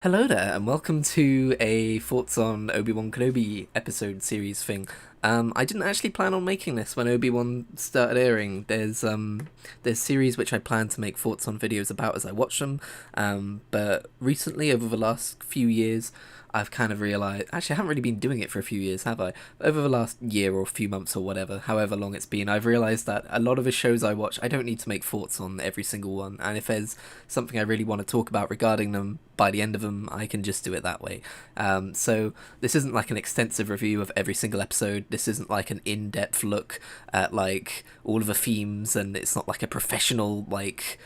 Hello there, and welcome to a Thoughts on Obi-Wan Kenobi episode series thing. I didn't actually plan on making this when Obi-Wan started airing. There's series which I plan to make thoughts on videos about as I watch them, but recently, over the last few years, I've kind of realised... Actually, I haven't really been doing it for a few years, have I? Over the last year or a few months or whatever, however long it's been, I've realised that a lot of the shows I watch, I don't need to make thoughts on every single one, and if there's something I really want to talk about regarding them, by the end of them, I can just do it that way. So this isn't like an extensive review of every single episode. This isn't like an in-depth look at like all of the themes, and it's not like a professional like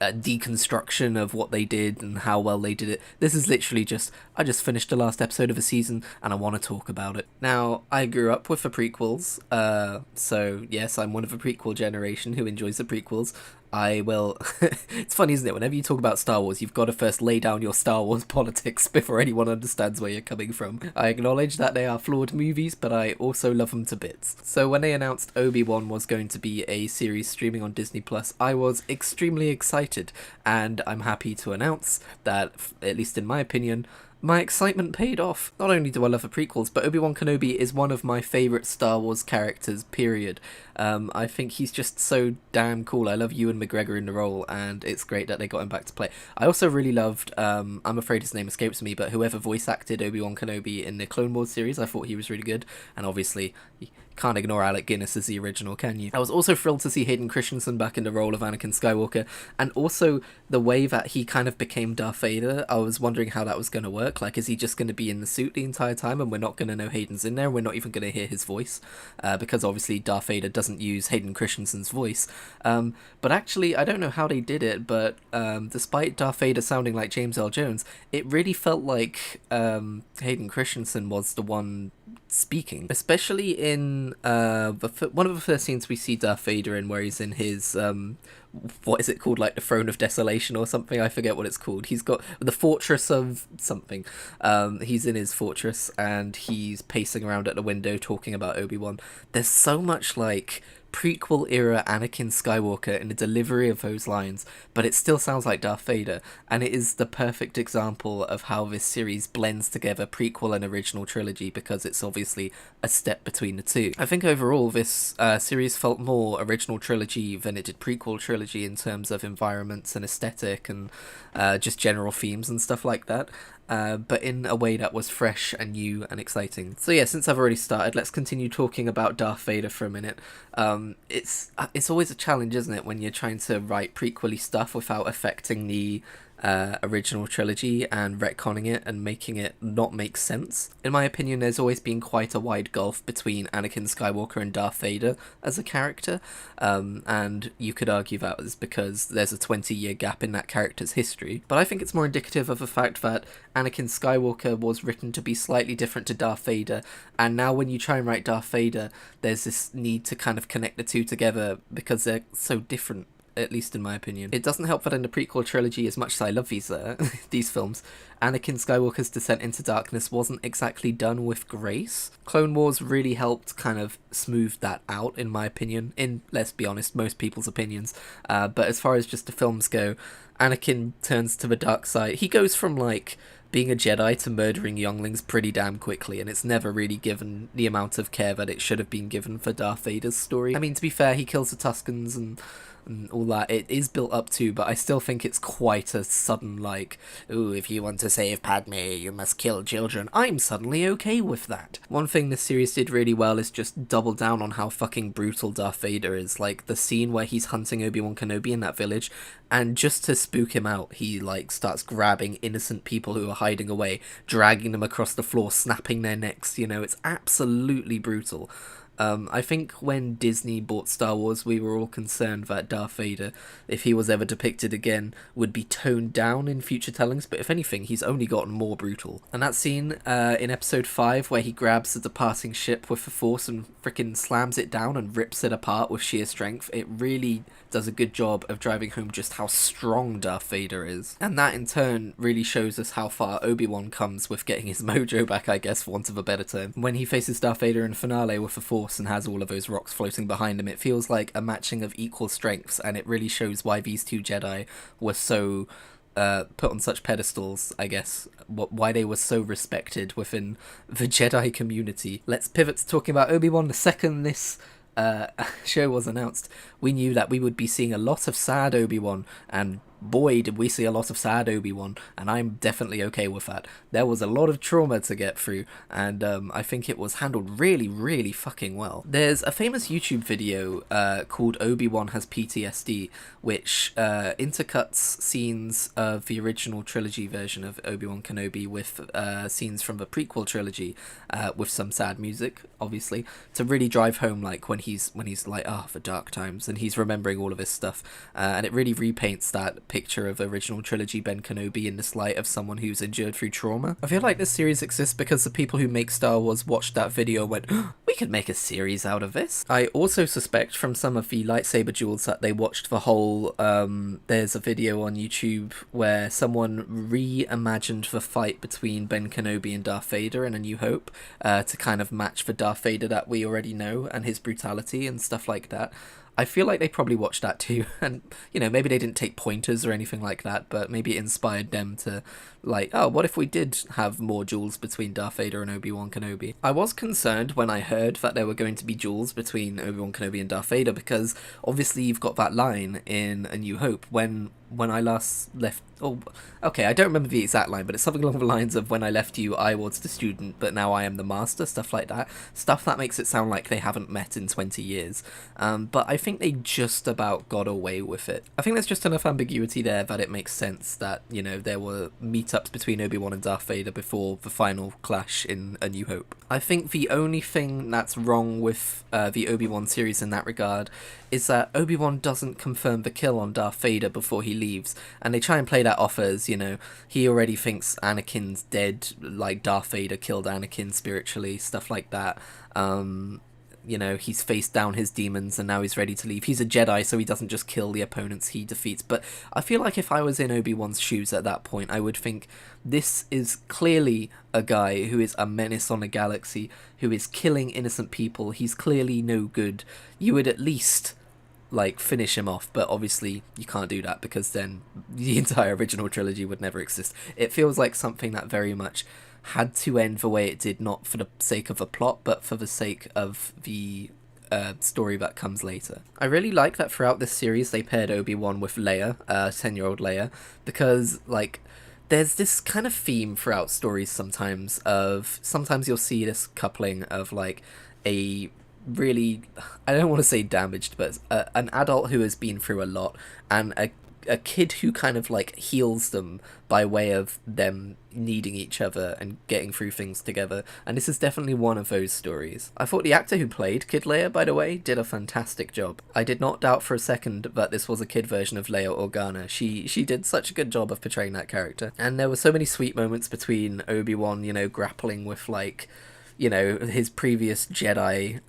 a deconstruction of what they did and how well they did it. This is literally just, I just finished the last episode of a season and I want to talk about it. Now, I grew up with the prequels, so yes, I'm one of the prequel generation who enjoys the prequels. I will... It's funny, isn't it? Whenever you talk about Star Wars, you've got to first lay down your Star Wars politics before anyone understands where you're coming from. I acknowledge that they are flawed movies, but I also love them to bits. So when they announced Obi-Wan was going to be a series streaming on Disney+, I was extremely excited, and I'm happy to announce that, at least in my opinion, my excitement paid off. Not only do I love the prequels, but Obi-Wan Kenobi is one of my favourite Star Wars characters, period. I think he's just so damn cool. I love Ewan McGregor in the role, and it's great that they got him back to play. I also really loved, I'm afraid his name escapes me, but whoever voice acted Obi-Wan Kenobi in the Clone Wars series, I thought he was really good, and obviously... Can't ignore Alec Guinness as the original, can you? I was also thrilled to see Hayden Christensen back in the role of Anakin Skywalker, and also the way that he kind of became Darth Vader. I was wondering how that was going to work. Like, is he just going to be in the suit the entire time and we're not going to know Hayden's in there? We're not even going to hear his voice, because obviously Darth Vader doesn't use Hayden Christensen's voice. But actually, I don't know how they did it, but despite Darth Vader sounding like James Earl Jones, it really felt like Hayden Christensen was the one speaking, especially in one of the first scenes we see Darth Vader in, where he's in his what is it called, like the Throne of Desolation or something, I forget what it's called. He's got the Fortress of something. He's in his fortress and he's pacing around at the window talking about Obi-Wan. There's so much like prequel era Anakin Skywalker in the delivery of those lines, but it still sounds like Darth Vader, and it is the perfect example of how this series blends together prequel and original trilogy, because it's obviously a step between the two. I think overall this series felt more original trilogy than it did prequel trilogy in terms of environments and aesthetic and just general themes and stuff like that. But in a way that was fresh and new and exciting. So yeah, since I've already started, let's continue talking about Darth Vader for a minute. It's always a challenge, isn't it, when you're trying to write prequely stuff without affecting the original trilogy and retconning it and making it not make sense. In my opinion, there's always been quite a wide gulf between Anakin Skywalker and Darth Vader as a character, and you could argue that was because there's a 20-year gap in that character's history, but I think it's more indicative of the fact that Anakin Skywalker was written to be slightly different to Darth Vader, and now when you try and write Darth Vader, there's this need to kind of connect the two together because they're so different, at least in my opinion. It doesn't help that in the prequel trilogy, as much as I love these these films, Anakin Skywalker's descent into darkness wasn't exactly done with grace. Clone Wars really helped kind of smooth that out, in my opinion, in, let's be honest, most people's opinions. But as far as just the films go, Anakin turns to the dark side. He goes from, like, being a Jedi to murdering younglings pretty damn quickly, and it's never really given the amount of care that it should have been given for Darth Vader's story. I mean, to be fair, he kills the Tuscans and all that. It is built up to, but I still think it's quite a sudden, like, ooh, if you want to save Padme, you must kill children. I'm suddenly okay with that. One thing this series did really well is just double down on how fucking brutal Darth Vader is. Like, the scene where he's hunting Obi-Wan Kenobi in that village, and just to spook him out, he, like, starts grabbing innocent people who are hiding away, dragging them across the floor, snapping their necks, you know, it's absolutely brutal. I think when Disney bought Star Wars, we were all concerned that Darth Vader, if he was ever depicted again, would be toned down in future tellings, but if anything, he's only gotten more brutal. And that scene in episode 5 where he grabs the departing ship with the Force and frickin' slams it down and rips it apart with sheer strength, it really does a good job of driving home just how strong Darth Vader is. And that in turn really shows us how far Obi-Wan comes with getting his mojo back, I guess, for want of a better term. When he faces Darth Vader in the finale with the Force and has all of those rocks floating behind him, it feels like a matching of equal strengths, and it really shows why these two Jedi were so put on such pedestals, I guess, why they were so respected within the Jedi community. Let's pivot to talking about Obi-Wan. The second this show was announced, we knew that we would be seeing a lot of sad Obi-Wan, and boy did we see a lot of sad Obi-Wan, and I'm definitely okay with that. There was a lot of trauma to get through, and I think it was handled really, really fucking well. There's a famous YouTube video called Obi-Wan Has PTSD, which intercuts scenes of the original trilogy version of Obi-Wan Kenobi with scenes from the prequel trilogy, with some sad music, obviously, to really drive home like when he's like, the dark times, and he's remembering all of this stuff, and it really repaints that picture of original trilogy Ben Kenobi in this light of someone who's endured through trauma. I feel like this series exists because the people who make Star Wars watched that video and went, we could make a series out of this. I also suspect from some of the lightsaber duels that they watched the whole, there's a video on YouTube where someone reimagined the fight between Ben Kenobi and Darth Vader in A New Hope, to kind of match the Darth Vader that we already know and his brutality and stuff like that. I feel like they probably watched that too, and, you know, maybe they didn't take pointers or anything like that, but maybe it inspired them to, like, oh, what if we did have more duels between Darth Vader and Obi-Wan Kenobi? I was concerned when I heard that there were going to be duels between Obi-Wan Kenobi and Darth Vader, because obviously you've got that line in A New Hope when I last left... Oh, okay, I don't remember the exact line, but it's something along the lines of, when I left you, I was the student, but now I am the master, stuff like that. Stuff that makes it sound like they haven't met in 20 years. But I think they just about got away with it. I think there's just enough ambiguity there that it makes sense that, you know, there were meetups between Obi-Wan and Darth Vader before the final clash in A New Hope. I think the only thing that's wrong with the Obi-Wan series in that regard is that Obi-Wan doesn't confirm the kill on Darth Vader before he leaves, and they try and play that off as, you know, he already thinks Anakin's dead, like Darth Vader killed Anakin spiritually, stuff like that. You know, he's faced down his demons and now he's ready to leave. He's a Jedi, so he doesn't just kill the opponents he defeats. But I feel like if I was in Obi-Wan's shoes at that point, I would think, this is clearly a guy who is a menace on a galaxy, who is killing innocent people. He's clearly no good. You would at least, like, finish him off, but obviously you can't do that, because then the entire original trilogy would never exist. It feels like something that very much had to end the way it did, not for the sake of the plot, but for the sake of the story that comes later. I really like that throughout this series they paired Obi-Wan with Leia, 10-year-old Leia, because, like, there's this kind of theme throughout stories sometimes you'll see this coupling of, like, a really, I don't want to say damaged, but an adult who has been through a lot, and a kid who kind of, like, heals them by way of them needing each other and getting through things together, and this is definitely one of those stories. I thought the actor who played Kid Leia, by the way, did a fantastic job. I did not doubt for a second that this was a kid version of Leia Organa. She did such a good job of portraying that character, and there were so many sweet moments between Obi-Wan, you know, grappling with, like, you know, his previous Jedi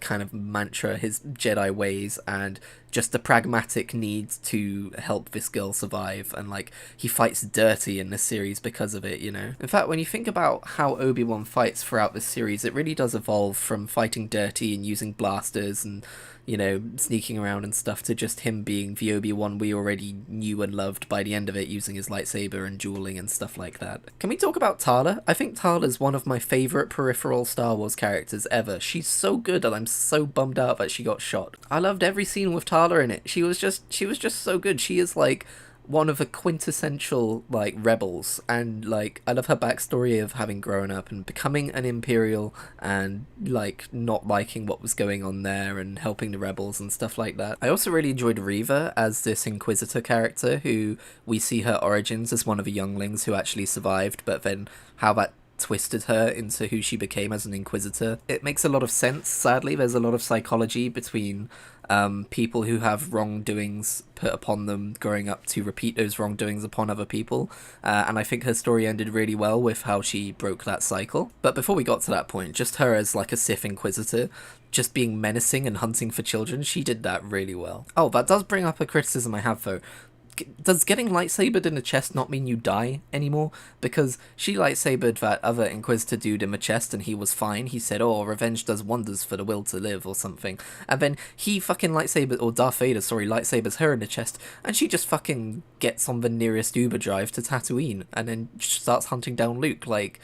kind of mantra, his Jedi ways, and just the pragmatic need to help this girl survive, and, like, he fights dirty in this series because of it, you know. In fact, when you think about how Obi-Wan fights throughout this series, it really does evolve from fighting dirty and using blasters and, you know, sneaking around and stuff, to just him being the Obi-Wan we already knew and loved by the end of it, using his lightsaber and dueling and stuff like that. Can we talk about Tala? I think Tala's one of my favourite peripheral Star Wars characters ever. She's so good, and I'm so bummed out that she got shot. I loved every scene with Tala in it. She was just so good. She is, like, one of the quintessential, like, rebels, and, like, I love her backstory of having grown up and becoming an Imperial and, like, not liking what was going on there and helping the rebels and stuff like that. I also really enjoyed Reva as this Inquisitor character, who we see her origins as one of the younglings who actually survived, but then how that twisted her into who she became as an Inquisitor. It makes a lot of sense. Sadly, there's a lot of psychology between people who have wrongdoings put upon them growing up to repeat those wrongdoings upon other people, and I think her story ended really well with how she broke that cycle. But before we got to that point, just her as, like, a Sith Inquisitor, just being menacing and hunting for children, she did that really well. Oh, that does bring up a criticism I have, though. does getting lightsabered in the chest not mean you die anymore? Because she lightsabered that other Inquisitor dude in the chest and he was fine. He said, oh, revenge does wonders for the will to live or something. And then he fucking lightsabers, or Darth Vader, sorry, lightsabers her in the chest, and she just fucking gets on the nearest Uber drive to Tatooine and then starts hunting down Luke. Like,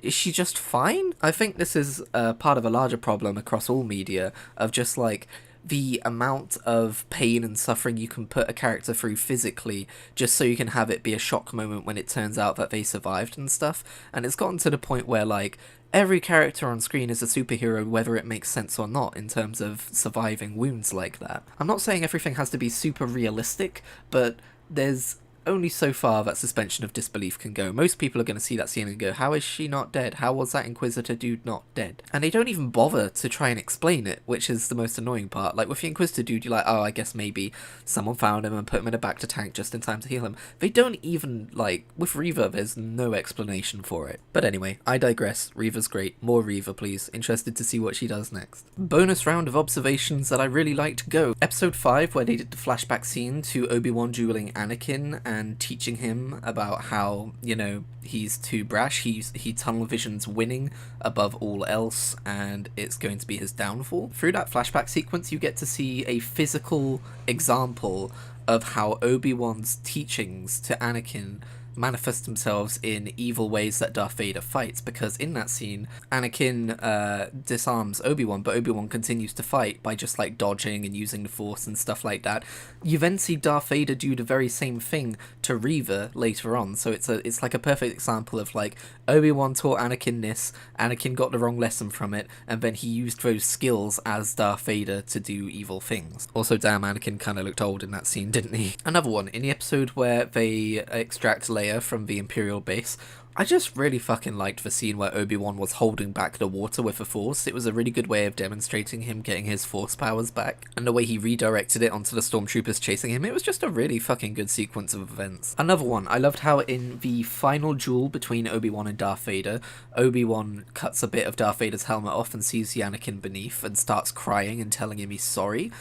is she just fine? I think this is part of a larger problem across all media of just like the amount of pain and suffering you can put a character through physically just so you can have it be a shock moment when it turns out that they survived and stuff. And it's gotten to the point where like every character on screen is a superhero whether it makes sense or not in terms of surviving wounds like that. I'm not saying everything has to be super realistic, but there's only so far that suspension of disbelief can go. Most people are going to see that scene and go, how is she not dead? How was that Inquisitor dude not dead? And they don't even bother to try and explain it, which is the most annoying part. Like, with the Inquisitor dude, you're like, oh, I guess maybe someone found him and put him in a bacta tank just in time to heal him. They don't even, like, with Reva, there's no explanation for it. But anyway, I digress. Reva's great. More Reva, please. Interested to see what she does next. Bonus round of observations that I really liked go. Episode 5, where they did the flashback scene to Obi-Wan dueling Anakin and teaching him about how, you know, he's too brash, he tunnel visions winning above all else, and it's going to be his downfall. Through that flashback sequence, you get to see a physical example of how Obi-Wan's teachings to Anakin manifest themselves in evil ways that Darth Vader fights, because in that scene, Anakin disarms Obi-Wan, but Obi-Wan continues to fight by just like dodging and using the Force and stuff like that. You then see Darth Vader do the very same thing to Reva later on, so it's like a perfect example of like Obi-Wan taught Anakin this, Anakin got the wrong lesson from it, and then he used those skills as Darth Vader to do evil things. Also, damn, Anakin kind of looked old in that scene, didn't he? Another one, in the episode where they extract Leia from the Imperial base, I just really fucking liked the scene where Obi-Wan was holding back the water with the Force. It was a really good way of demonstrating him getting his Force powers back, and the way he redirected it onto the stormtroopers chasing him, it was just a really fucking good sequence of events. Another one, I loved how in the final duel between Obi-Wan and Darth Vader, Obi-Wan cuts a bit of Darth Vader's helmet off and sees the Anakin beneath and starts crying and telling him he's sorry.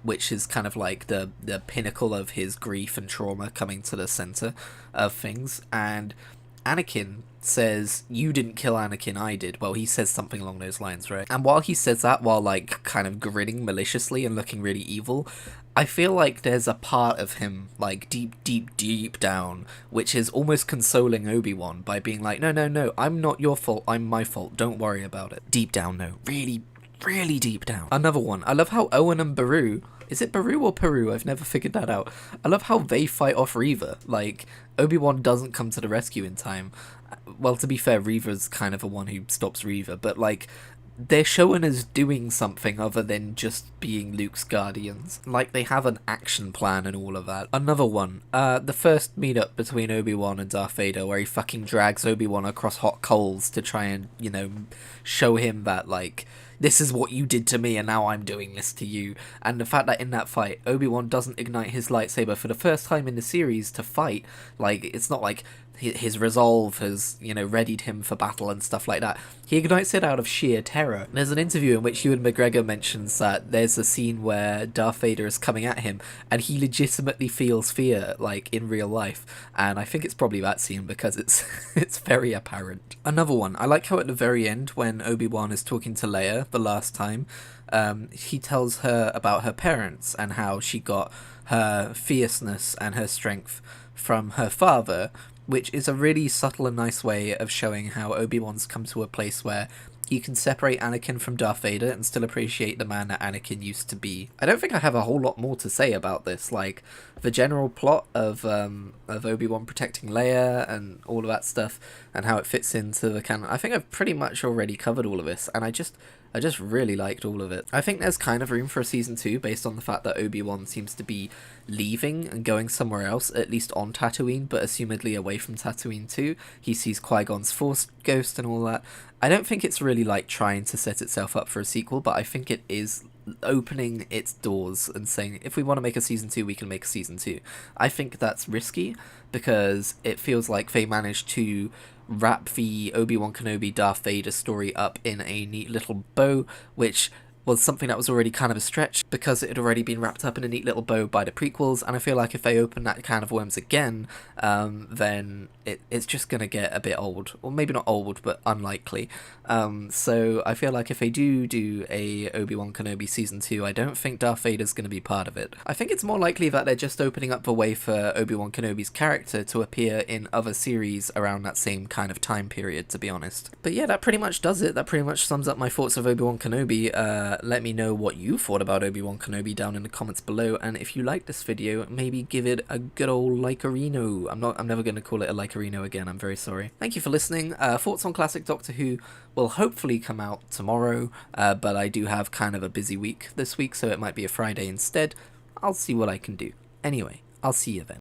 Which is kind of like the pinnacle of his grief and trauma coming to the center of things. And Anakin says, you didn't kill Anakin, I did. Well, he says something along those lines, right? And while he says that, while like kind of grinning maliciously and looking really evil, I feel like there's a part of him, like deep down, which is almost consoling Obi-Wan by being like, no, I'm not your fault, I'm my fault, don't worry about it. Deep down, no, really deep down. Another one, I love how Owen and Beru, is it Beru or Peru? I've never figured that out. I love how they fight off Reva. Like, Obi-Wan doesn't come to the rescue in time. Well, to be fair, Reva's kind of the one who stops Reva, but like, they're shown as doing something other than just being Luke's guardians. Like, they have an action plan and all of that. Another one, the first meetup between Obi-Wan and Darth Vader, where he fucking drags Obi-Wan across hot coals to try and, you know, show him that, like, this is what you did to me and now I'm doing this to you. And the fact that in that fight, Obi-Wan doesn't ignite his lightsaber for the first time in the series to fight. Like, it's not like his resolve has, you know, readied him for battle and stuff like that. He ignites it out of sheer terror. There's an interview in which Ewan McGregor mentions that there's a scene where Darth Vader is coming at him and he legitimately feels fear, like, in real life. And I think it's probably that scene because it's very apparent. Another one, I like how at the very end when Obi-Wan is talking to Leia the last time, he tells her about her parents and how she got her fierceness and her strength from her father, which is a really subtle and nice way of showing how Obi-Wan's come to a place where you can separate Anakin from Darth Vader and still appreciate the man that Anakin used to be. I don't think I have a whole lot more to say about this. Like, the general plot of Obi-Wan protecting Leia and all of that stuff and how it fits into the canon, I think I've pretty much already covered all of this, and I just really liked all of it. I think there's kind of room for a season 2 based on the fact that Obi-Wan seems to be leaving and going somewhere else, at least on Tatooine, but assumedly away from Tatooine too. He sees Qui-Gon's Force ghost and all that. I don't think it's really like trying to set itself up for a sequel, but I think it is opening its doors and saying, if we want to make a season 2, we can make a season 2. I think that's risky because it feels like they managed to wrap the Obi-Wan Kenobi Darth Vader story up in a neat little bow, which was something that was already kind of a stretch because it had already been wrapped up in a neat little bow by the prequels, and I feel like if they open that can of worms again, then it's just going to get a bit old. Or maybe not old, but unlikely. So I feel like if they do a Obi-Wan Kenobi Season 2, I don't think Darth Vader's going to be part of it. I think it's more likely that they're just opening up the way for Obi-Wan Kenobi's character to appear in other series around that same kind of time period, to be honest. But yeah, that pretty much does it. That pretty much sums up my thoughts of Obi-Wan Kenobi. Let me know what you thought about Obi-Wan Kenobi down in the comments below, and if you like this video, maybe give it a good old like-a-reno. I'm never going to call it a like-a-reno again, I'm very sorry. Thank you for listening. Thoughts on classic Doctor Who will hopefully come out tomorrow, but I do have kind of a busy week this week, so it might be a Friday instead. I'll see what I can do. Anyway, I'll see you then.